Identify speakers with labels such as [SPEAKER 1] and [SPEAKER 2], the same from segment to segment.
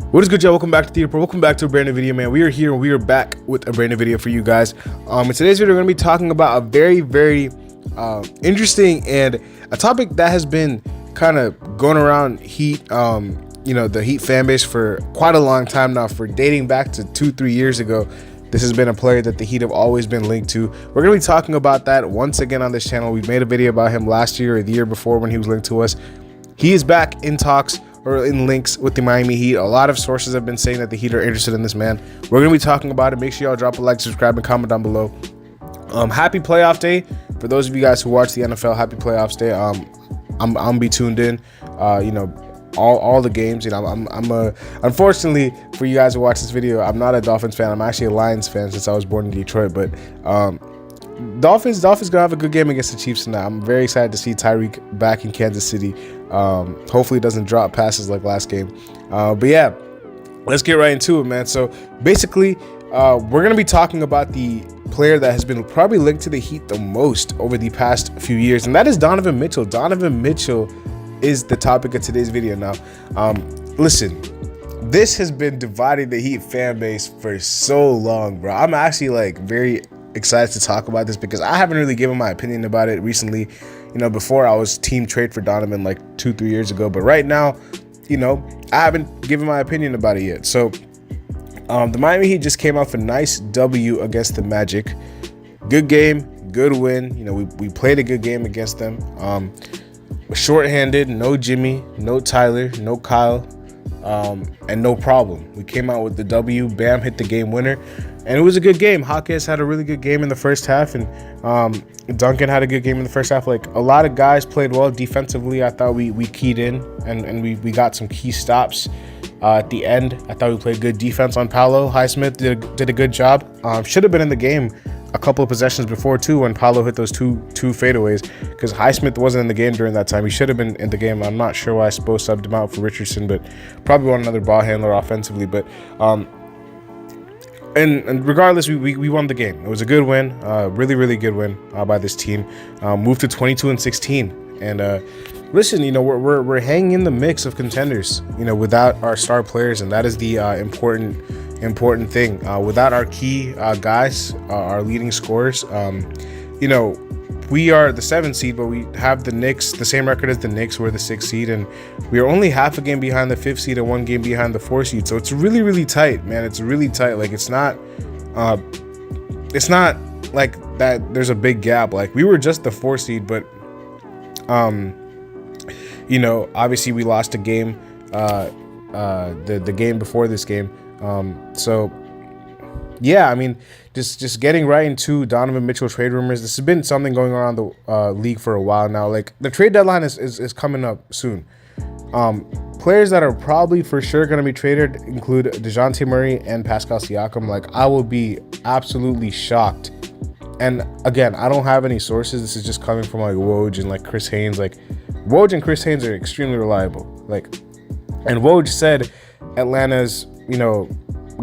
[SPEAKER 1] What is good, y'all? Welcome back to Theater Pro. Welcome back to a brand new video, man. We are here and we are back with a brand new video for you guys. In today's video, we're going to be talking about a very interesting and a topic that has been kind of going around Heat, the Heat fan base for quite a long time now, for dating back to 2-3 years ago. This has been a player that the Heat have always been linked to. We're going to be talking about that once again on this channel. We made a video about him last year or the year before when he was linked to us. He is back in talks or in links with the Miami Heat. A lot of sources have been saying that the Heat are interested in this man. We're going to be talking about it. Make sure y'all drop a like, subscribe, and comment down below. Happy playoff day. For those of you guys who watch the NFL, happy playoffs day. I'm be tuned in, all the games. Unfortunately for you guys who watch this video, I'm not a Dolphins fan. I'm actually a Lions fan since I was born in Detroit, but Dolphins gonna have a good game against the Chiefs tonight. I'm very excited to see Tyreek back in Kansas City. Hopefully it doesn't drop passes like last game. But yeah, let's get right into it, man. So basically, we're gonna be talking about the player that has been probably linked to the Heat the most over the past few years, and that is Donovan Mitchell. Donovan Mitchell is the topic of today's video. Now, listen, this has been dividing the Heat fan base for so long, bro. I'm actually very excited to talk about this because I haven't really given my opinion about it recently. Before I was team trade for Donovan like 2-3 years ago, but right now, I haven't given my opinion about it yet. So the Miami Heat just came off a nice W against the Magic. Good game, good win. We played a good game against them. Short-handed, no Jimmy, no Tyler, no Kyle, and no problem. We came out with the W. Bam hit the game winner, and it was a good game. Hawkins had a really good game in the first half, and Duncan had a good game in the first half. Like, a lot of guys played well defensively. I thought we keyed in, and we got some key stops at the end. I thought we played good defense on Paolo. Highsmith did a good job. Should have been in the game a couple of possessions before too, when Paolo hit those two fadeaways, because Highsmith wasn't in the game during that time. He should have been in the game. I'm not sure why Spo subbed him out for Richardson, but probably want another ball handler offensively. But and regardless, we won the game. It was a good win, really good win by this team. Moved to 22-16, and listen, we're hanging in the mix of contenders, without our star players, and that is the important thing. Without our key guys, our leading scorers, we are the 7th seed, but we have the Knicks, the same record as the Knicks. We're the 6th seed, and we are only half a game behind the 5th seed and 1 game behind the 4th seed. So it's really tight, man. It's really tight. Like, it's not like that there's a big gap. Like, we were just the 4th seed, but obviously we lost a game, the game before this game. So yeah, I mean, just getting right into Donovan Mitchell trade rumors. This has been something going around the league for a while now. Like, the trade deadline is coming up soon. Players that are probably for sure going to be traded include DeJounte Murray and Pascal Siakam. Like, I will be absolutely shocked. And again, I don't have any sources. This is just coming from Woj and Chris Haynes. Woj and Chris Haynes are extremely reliable. And Woj said Atlanta's,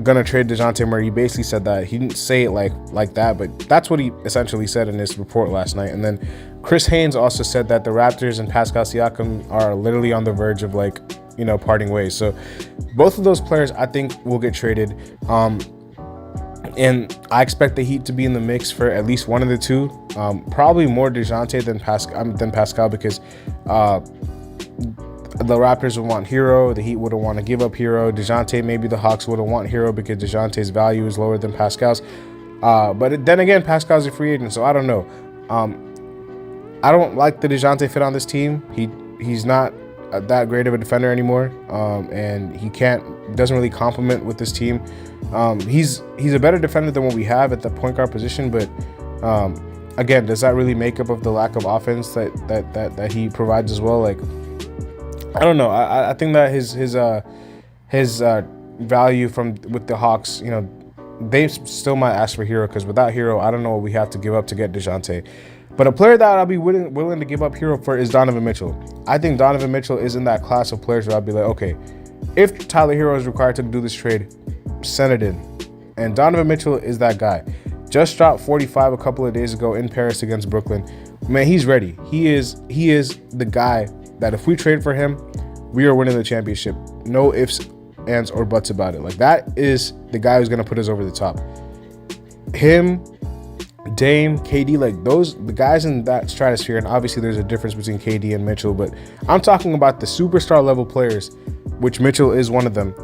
[SPEAKER 1] gonna trade DeJounte Murray. He basically said that. He didn't say it like that, but that's what he essentially said in his report last night. And then Chris Haynes also said that the Raptors and Pascal Siakam are literally on the verge of parting ways. So both of those players, I think, will get traded. And I expect the Heat to be in the mix for at least one of the two. Probably more DeJounte than Pascal, because the Raptors would want Herro. The Heat wouldn't want to give up Herro. DeJounte, maybe the Hawks wouldn't want Herro because DeJounte's value is lower than Pascal's. But then again, Pascal's a free agent, so I don't know. I don't like the DeJounte fit on this team. He's not that great of a defender anymore, and he doesn't really complement with this team. He's a better defender than what we have at the point guard position, but again, does that really make up of the lack of offense that he provides as well? I don't know. I think that his value with the Hawks, they still might ask for Herro, because without Herro, I don't know what we have to give up to get DeJounte. But a player that I'll be willing to give up Herro for is Donovan Mitchell. I think Donovan Mitchell is in that class of players where I'll be like, okay, if Tyler Herro is required to do this trade, send it in. And Donovan Mitchell is that guy. Just dropped 45 a couple of days ago in Paris against Brooklyn. Man, he's ready. He is the guy that if we trade for him, we are winning the championship. No ifs, ands or buts about it. Like, that is the guy who's gonna put us over the top. Him, Dame, KD, like the guys in that stratosphere. And obviously there's a difference between KD and Mitchell, but I'm talking about the superstar level players, which Mitchell is one of them.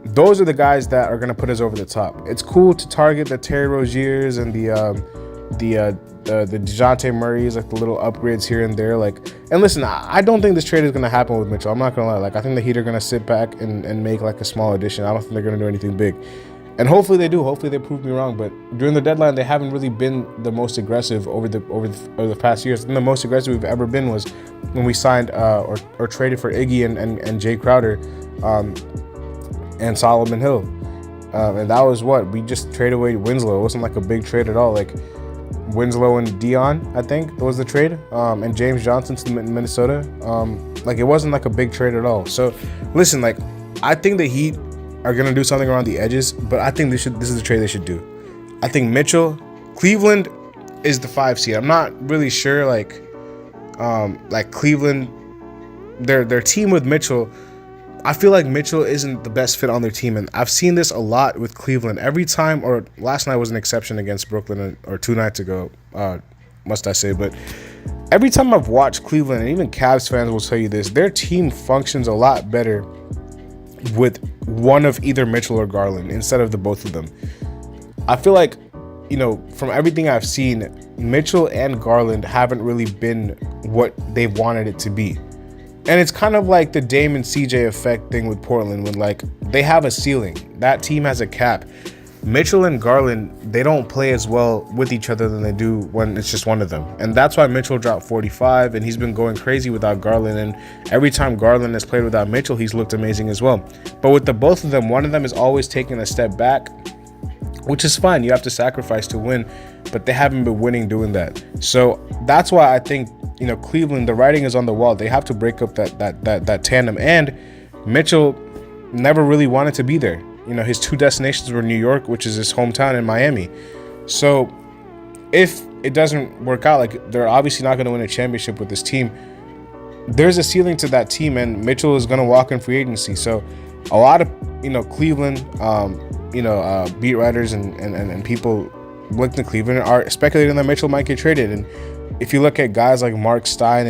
[SPEAKER 1] Those are the guys that are gonna put us over the top. It's cool to target the Terry Roziers and the DeJounte Murrays, like the little upgrades here and there. Like, and listen, I don't think this trade is gonna happen with Mitchell. I'm not gonna lie. Like, I think the Heat are gonna sit back and make like a small addition. I don't think they're gonna do anything big. And hopefully they do. Hopefully they prove me wrong. But during the deadline, they haven't really been the most aggressive over the past years. And the most aggressive we've ever been was when we signed or traded for Iggy and Jay Crowder and Solomon Hill. And that was what we just traded away Winslow. It wasn't like a big trade at all. Like, Winslow and Dion, I think was the trade, and James Johnson to Minnesota. Like, it wasn't like a big trade at all. So listen, like, I think the Heat are gonna do something around the edges, but I think this is the trade they should do. I think Mitchell, Cleveland is the 5 seed. I'm not really sure, like Cleveland, their team with Mitchell, I feel like Mitchell isn't the best fit on their team, and I've seen this a lot with Cleveland. Every time, or last night was an exception against Brooklyn, or 2 nights ago, must I say, but every time I've watched Cleveland, and even Cavs fans will tell you this, their team functions a lot better with one of either Mitchell or Garland instead of the both of them. I feel like, you know, from everything I've seen, Mitchell and Garland haven't really been what they wanted it to be. And it's kind of like the Dame and CJ effect thing with Portland, when like they have a ceiling. That team has a cap. Mitchell and Garland, they don't play as well with each other than they do when it's just one of them. And that's why Mitchell dropped 45, and he's been going crazy without Garland. And every time Garland has played without Mitchell, he's looked amazing as well. But with the both of them, one of them is always taking a step back, which is fine. You have to sacrifice to win, but they haven't been winning doing that. So that's why I think, you know, Cleveland, the writing is on the wall. They have to break up that tandem. And Mitchell never really wanted to be there. You know, his 2 destinations were New York, which is his hometown, and Miami. So if it doesn't work out, like, they're obviously not going to win a championship with this team. There's a ceiling to that team, and Mitchell is going to walk in free agency. So a lot of, you know, Cleveland, beat writers and people looking to Cleveland are speculating that Mitchell might get traded. And if you look at guys like Mark Stein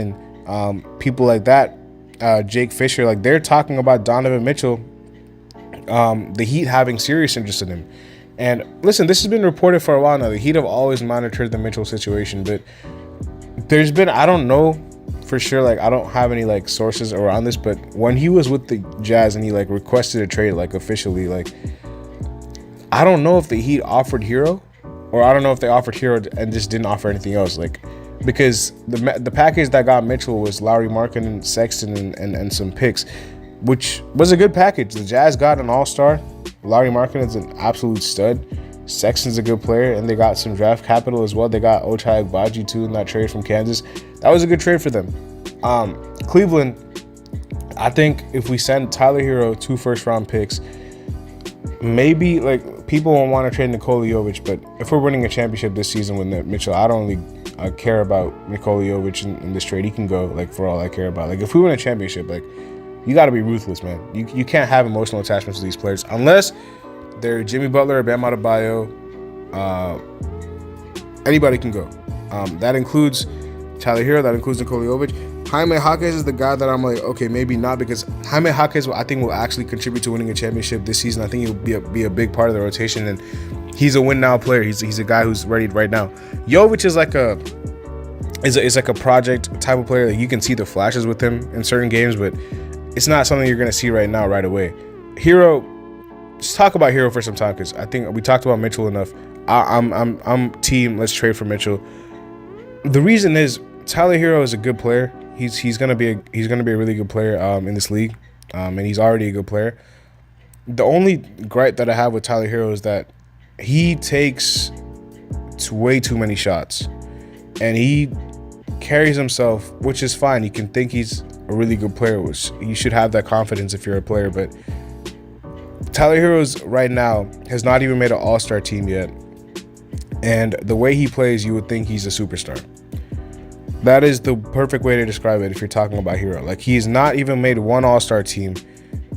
[SPEAKER 1] and people like that, Jake Fisher, like, they're talking about Donovan Mitchell, the Heat having serious interest in him. And listen, this has been reported for a while now. The Heat have always monitored the Mitchell situation, but there's been, I don't know for sure, like, I don't have any like sources around this, but when he was with the Jazz and he like requested a trade, like, officially, like, I don't know if the Heat offered Herro, or I don't know if they offered Herro and just didn't offer anything else, like, because the package that got Mitchell was Lauri Markkanen, Sexton, and some picks, which was a good package. The Jazz got an all-star. Lauri Markkanen's an absolute stud. Sexton's a good player, and they got some draft capital as well. They got Ochai Agbaji too in that trade from Kansas. That was a good trade for them. Cleveland, I think if we send Tyler Herro 2 first-round picks, maybe, like, people won't want to trade Nikola Jovic, but if we're winning a championship this season with Mitchell, I don't really care about Nikola Jovic in this trade. He can go, like, for all I care about. Like, if we win a championship, like, you got to be ruthless, man. You can't have emotional attachments to these players unless they're Jimmy Butler or Bam Adebayo. Anybody can go. That includes Tyler Herro. That includes Nikola Jovic. Jaime Jaquez is the guy that I'm like, okay, maybe not, because Jaime Jaquez, I think, will actually contribute to winning a championship this season. I think he'll be a big part of the rotation, and he's a win now player. He's a guy who's ready right now. Jovic is like a project type of player that you can see the flashes with him in certain games, but it's not something you're going to see right now, right away. Herro, just talk about Herro for some time, because I think we talked about Mitchell enough. I'm team, let's trade for Mitchell. The reason is Tyler Herro is a good player. He's gonna be a really good player in this league, and he's already a good player. The only gripe that I have with Tyler Herro is that he takes way too many shots, and he carries himself, which is fine. You can think he's a really good player, which you should have that confidence if you're a player, but Tyler Herro's right now has not even made an all-star team yet, and the way he plays, you would think he's a superstar. That is the perfect way to describe it if you're talking about Herro. Like, he's not even made one all-star team,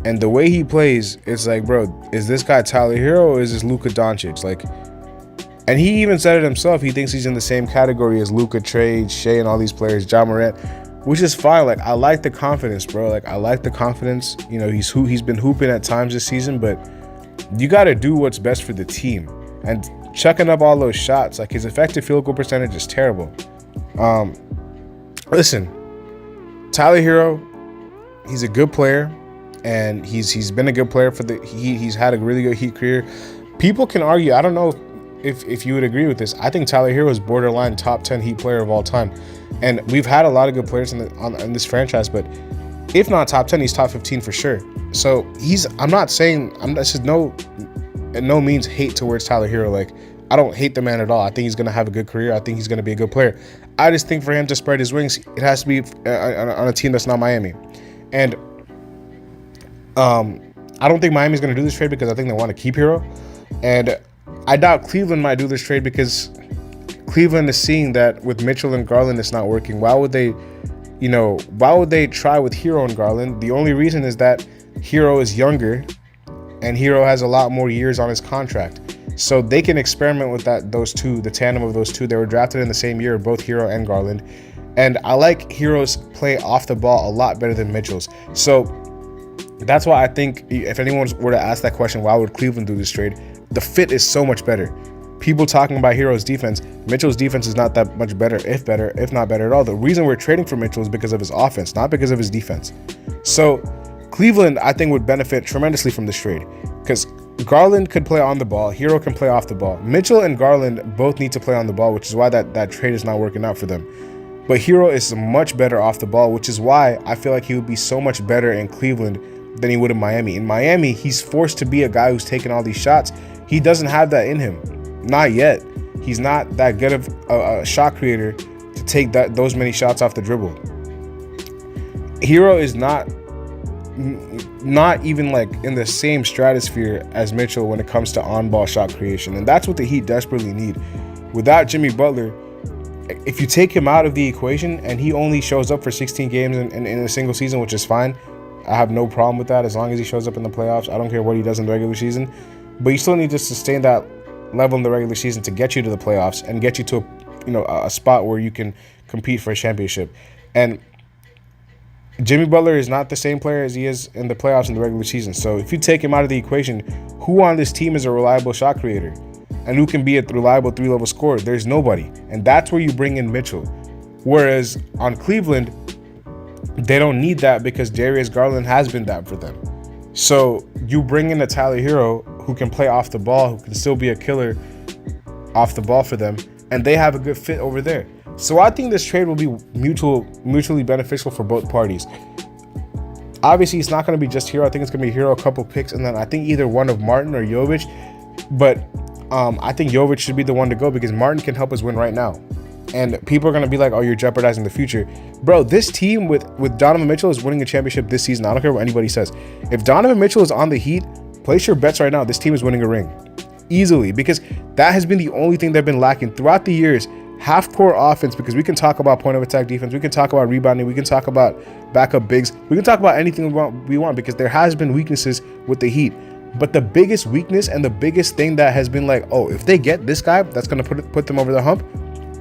[SPEAKER 1] And the way he plays, it's like, bro, is this guy Tyler Herro or is this Luka Doncic? Like, and he even said it himself. He thinks he's in the same category as Luka, Trey, Shea, and all these players, Ja Morant, which is fine. Like, I like the confidence, bro. Like, I like the confidence. You know, he's been hooping at times this season, but you got to do what's best for the team. And chucking up all those shots, like his effective field goal percentage is terrible. Listen, Tyler Herro, he's a good player. And he's been a good player for the Heat. He's had a really good Heat career. People can argue. I don't know if you would agree with this. I think Tyler Herro is borderline top 10 Heat player of all time. And we've had a lot of good players in this franchise, but if not top 10, he's top 15 for sure. So I'm not saying this is in no means hate towards Tyler Herro. Like, I don't hate the man at all. I think he's gonna have a good career. I think he's gonna be a good player. I just think for him to spread his wings, it has to be on a team that's not Miami. And I don't think Miami's going to do this trade because I think they want to keep Herro. And I doubt Cleveland might do this trade because Cleveland is seeing that with Mitchell and Garland it's not working. Why would they try with Herro and Garland? The only reason is that Herro is younger and Herro has a lot more years on his contract. So they can experiment with the tandem of those two. They were drafted in the same year, both Herro and Garland. And I like Herro's play off the ball a lot better than Mitchell's. So that's why I think if anyone were to ask that question, why would Cleveland do this trade? The fit is so much better. People talking about Herro's defense, Mitchell's defense is not that much better, if not better at all. The reason we're trading for Mitchell is because of his offense, not because of his defense. So Cleveland, I think, would benefit tremendously from this trade because Garland could play on the ball, Herro can play off the ball. Mitchell and Garland both need to play on the ball, which is why that trade is not working out for them. But Herro is much better off the ball, which is why I feel like he would be so much better in Cleveland than he would in Miami. In Miami, he's forced to be a guy who's taking all these shots. He doesn't have that in him. Not yet. He's not that good of a shot creator to take those many shots off the dribble. Herro is not even like in the same stratosphere as Mitchell when it comes to on-ball shot creation. And that's what the Heat desperately need. Without Jimmy Butler, if you take him out of the equation and he only shows up for 16 games in a single season, which is fine, I have no problem with that as long as he shows up in the playoffs. I don't care what he does in the regular season. But you still need to sustain that level in the regular season to get you to the playoffs and get you to a spot where you can compete for a championship. And Jimmy Butler is not the same player as he is in the playoffs in the regular season. So if you take him out of the equation, who on this team is a reliable shot creator? And who can be a reliable three-level scorer? There's nobody. And that's where you bring in Mitchell. Whereas on Cleveland, they don't need that because Darius Garland has been that for them. So you bring in a Tyler Herro who can play off the ball, who can still be a killer off the ball for them, and they have a good fit over there. So I think this trade will be mutually beneficial for both parties. Obviously, it's not going to be just Herro. I think it's going to be Herro, a couple picks, and then I think either one of Martin or Jovic. But I think Jovic should be the one to go because Martin can help us win right now. And people are going to be like, oh, you're jeopardizing the future. Bro, this team with Donovan Mitchell is winning a championship this season. I don't care what anybody says. If Donovan Mitchell is on the Heat, place your bets right now. This team is winning a ring. Easily. Because that has been the only thing they've been lacking throughout the years. Half-court offense, because we can talk about point-of-attack defense. We can talk about rebounding. We can talk about backup bigs. We can talk about anything we want because there has been weaknesses with the Heat. But the biggest weakness and the biggest thing that has been like, oh, if they get this guy that's going to put them over the hump,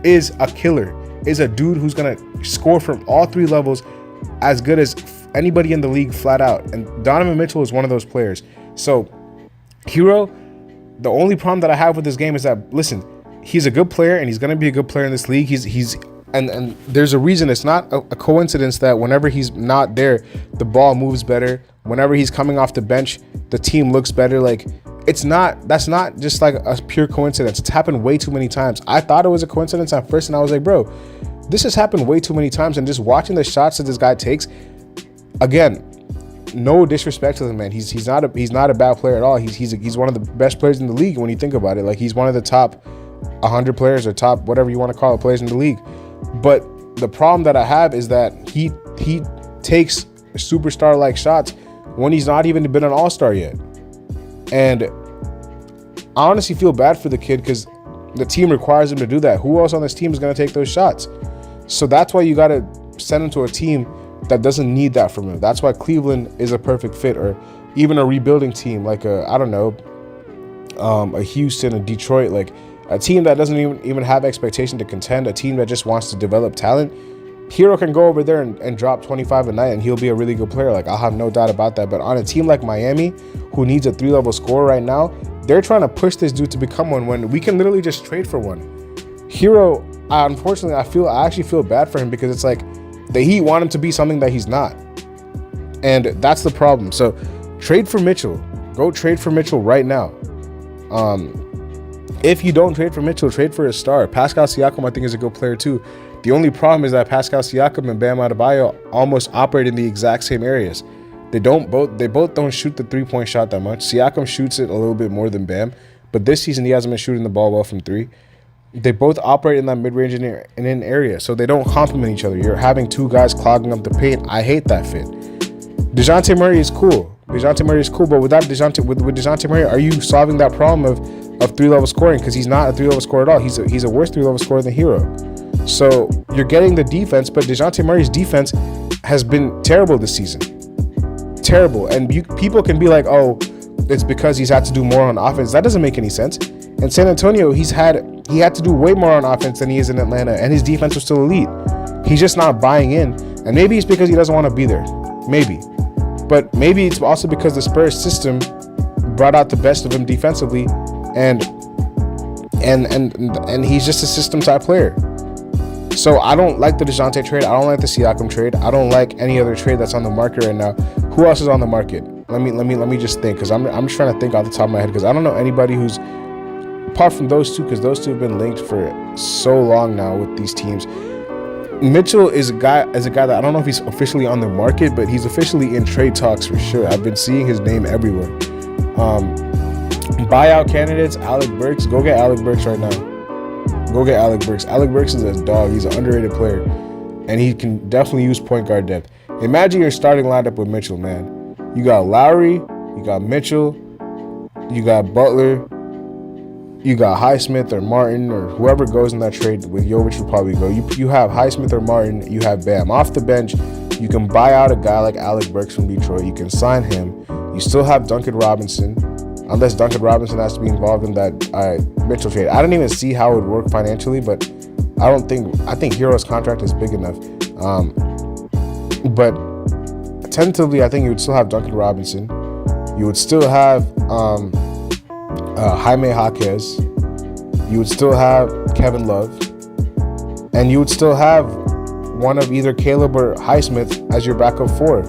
[SPEAKER 1] is a killer, is a dude who's going to score from all three levels as good as anybody in the league flat out. And Donovan Mitchell is one of those players. So Herro, the only problem that I have with this game is that, listen, he's a good player and he's going to be a good player in this league. And there's a reason. It's not a coincidence that whenever he's not there, the ball moves better. Whenever he's coming off the bench, the team looks better. Like, that's not just like a pure coincidence. It's happened way too many times. I thought it was a coincidence at first, and I was like, bro, this has happened way too many times. And just watching the shots that this guy takes, again, no disrespect to the man. He's not a bad player at all. He's one of the best players in the league when you think about it. Like, he's one of the top 100 players or top whatever you want to call it players in the league. But the problem that I have is that he takes superstar-like shots when he's not even been an all-star yet. And I honestly feel bad for the kid because the team requires him to do that. Who else on this team is going to take those shots? So that's why you got to send him to a team that doesn't need that from him. That's why Cleveland is a perfect fit, or even a rebuilding team like a Houston, a Detroit, like a team that doesn't even have expectation to contend, a team that just wants to develop talent. Herro can go over there and drop 25 a night, and he'll be a really good player. Like, I'll have no doubt about that. But on a team like Miami, who needs a 3-level scorer right now, they're trying to push this dude to become one when we can literally just trade for one. Herro, unfortunately, I actually feel bad for him, because it's like the Heat want him to be something that he's not. And that's the problem. So trade for Mitchell. Go trade for Mitchell right now. If you don't trade for Mitchell, trade for a star. Pascal Siakam, I think, is a good player too. The only problem is that Pascal Siakam and Bam Adebayo almost operate in the exact same areas. They both don't shoot the 3-point shot that much. Siakam shoots it a little bit more than Bam, but this season he hasn't been shooting the ball well from 3. They both operate in that mid-range and in area, so they don't complement each other. You're having two guys clogging up the paint. I hate that fit. DeJounte Murray is cool. But with DeJounte Murray, are you solving that problem of 3-level scoring? Because he's not a 3-level scorer at all. He's a worse 3-level scorer than Herro. So you're getting the defense, but DeJounte Murray's defense has been terrible this season. Terrible. And people can be like, oh, it's because he's had to do more on offense. That doesn't make any sense. In San Antonio, he had to do way more on offense than he is in Atlanta, and his defense was still elite. He's just not buying in. And maybe it's because he doesn't want to be there. Maybe. But maybe it's also because the Spurs system brought out the best of him defensively, and he's just a system type player. So I don't like the DeJounte trade. I don't like the Siakam trade. I don't like any other trade that's on the market right now. Who else is on the market? Let me just think, because I'm just trying to think off the top of my head, because I don't know anybody who's, apart from those two, because those two have been linked for so long now with these teams. Mitchell is a guy that I don't know if he's officially on the market, but he's officially in trade talks for sure. I've been seeing his name everywhere. Buyout candidates, Alec Burks. Go get Alec Burks right now. Go get Alec Burks. Alec Burks is a dog. He's an underrated player, and he can definitely use point guard depth. Imagine your starting lineup with Mitchell, man. You got Lowry, you got Mitchell, you got Butler, you got Highsmith or Martin, or whoever goes in that trade with Jovic will probably go. You have Highsmith or Martin, you have Bam. Off the bench, you can buy out a guy like Alec Burks from Detroit. You can sign him. You still have Duncan Robinson, unless Duncan Robinson has to be involved in that Mitchell trade. I don't even see how it would work financially, but I think Herro's contract is big enough. But tentatively, I think you would still have Duncan Robinson. You would still have Jaime Jaquez. You would still have Kevin Love. And you would still have one of either Caleb or Highsmith as your backup 4.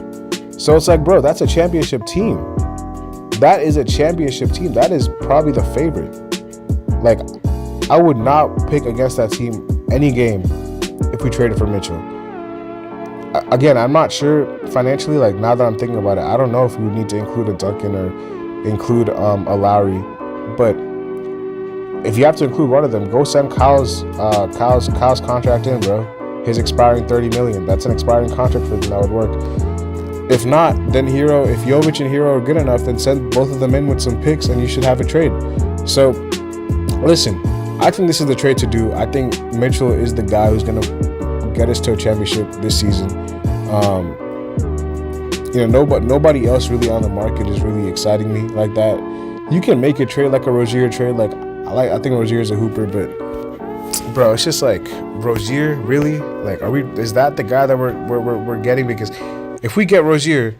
[SPEAKER 1] So it's like, bro, that's a championship team. That is a championship team. That is probably the favorite. Like, I would not pick against that team any game if we traded for Mitchell. Again, I'm not sure financially, like, now that I'm thinking about it, I don't know if we would need to include a Duncan or include a Lowry. But if you have to include one of them, go send Kyle's contract in, bro. His expiring $30 million. That's an expiring contract for them. That would work. If not, then Herro, if Jovic and Herro are good enough, then send both of them in with some picks, and you should have a trade. So, listen, I think this is the trade to do. I think Mitchell is the guy who's going to get us to a championship this season. Nobody else really on the market is really exciting me like that. You can make a trade like a Rozier trade. I think Rozier's a hooper, but bro, it's just like, Rozier, really? Like, is that the guy that we're getting? Because if we get Rozier,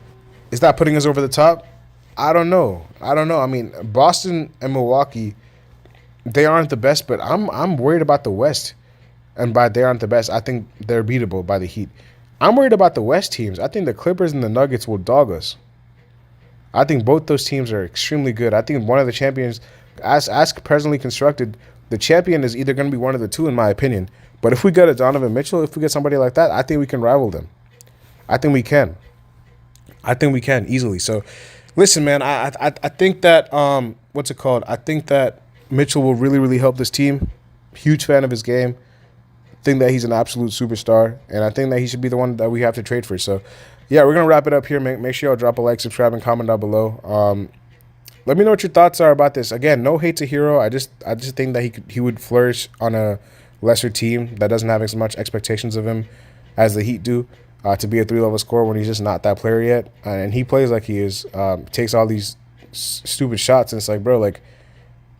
[SPEAKER 1] is that putting us over the top? I don't know. I mean, Boston and Milwaukee, they aren't the best, but I'm worried about the West. And by they aren't the best, I think they're beatable by the Heat. I'm worried about the West teams. I think the Clippers and the Nuggets will dog us. I think both those teams are extremely good. I think one of the champions, as presently constructed, the champion is either going to be one of the two, in my opinion. But if we get a Donovan Mitchell, if we get somebody like that, I think we can rival them. I think we can. Easily. So, listen, man, I think that, what's it called? I think that Mitchell will really, really help this team. Huge fan of his game. Think that he's an absolute superstar, and I think that he should be the one that we have to trade for. So, yeah, we're going to wrap it up here. Make sure y'all drop a like, subscribe, and comment down below. Let me know what your thoughts are about this. Again, no hate to Herro. I just think that he would flourish on a lesser team that doesn't have as much expectations of him as the Heat do. to be a 3-level scorer when he's just not that player yet. And he plays like he is. Takes all these stupid shots, and it's like, bro, like,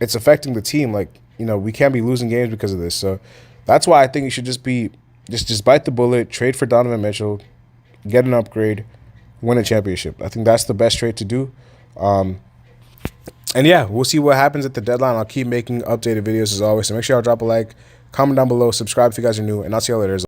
[SPEAKER 1] it's affecting the team. Like, you know, we can't be losing games because of this. So that's why I think you should just bite the bullet, trade for Donovan Mitchell, get an upgrade, win a championship. I think that's the best trade to do. And yeah, we'll see what happens at the deadline. I'll keep making updated videos as always. So make sure y'all drop a like, comment down below, subscribe if you guys are new, and I'll see y'all later.